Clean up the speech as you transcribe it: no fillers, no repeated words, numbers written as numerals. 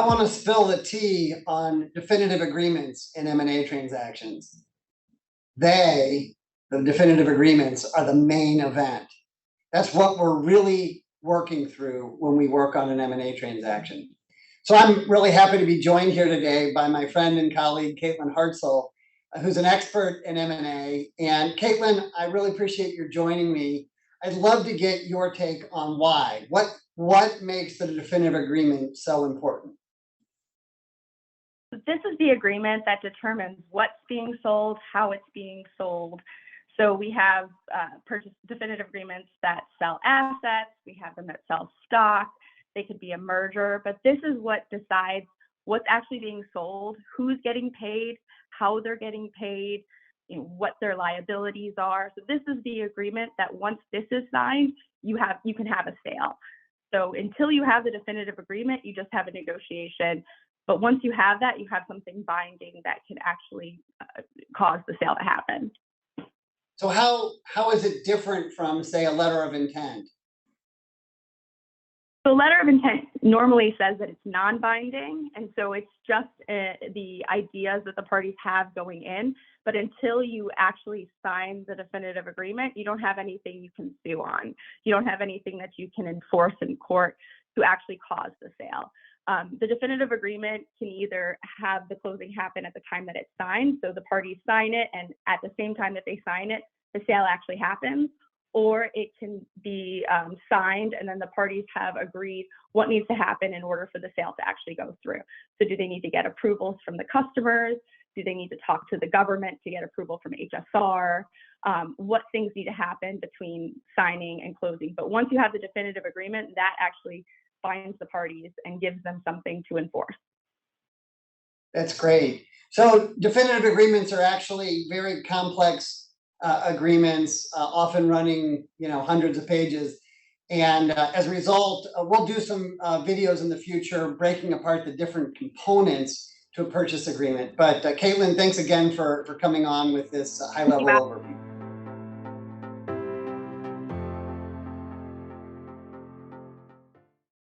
I want to spill the tea on definitive agreements in M&A transactions. The definitive agreements, are the main event. That's what we're really working through when we work on an M&A transaction. So I'm really happy to be joined here today by my friend and colleague, Caitlin Hartzell, who's an expert in M&A. And Caitlin, I really appreciate your joining me. I'd love to get your take on why. What makes the definitive agreement so important? This is the agreement that determines what's being sold, how it's being sold. So we have definitive agreements that sell assets, we have them that sell stock, they could be a merger, but this is what decides what's actually being sold, who's getting paid, how they're getting paid, what their liabilities are. So this is the agreement that once this is signed, you can have a sale. So until you have the definitive agreement, you just have a negotiation. But once you have that, you have something binding that can actually cause the sale to happen. So how is it different from, say, a letter of intent? So letter of intent normally says that it's non-binding, and so it's just the ideas that the parties have going in. But until you actually sign the definitive agreement, you don't have anything you can sue on. You don't have anything that you can enforce in court to actually cause the sale. The definitive agreement can either have the closing happen at the time that it's signed, so the parties sign it, and at the same time that they sign it, the sale actually happens, or it can be signed and then the parties have agreed what needs to happen in order for the sale to actually go through. So do they need to get approvals from the customers? Do they need to talk to the government to get approval from HSR? What things need to happen between signing and closing? But once you have the definitive agreement, that actually binds the parties and gives them something to enforce. That's great. So definitive agreements are actually very complex agreements, often running hundreds of pages. And as a result, we'll do some videos in the future breaking apart the different components to a purchase agreement. But Caitlin, thanks again for coming on with this high-level overview.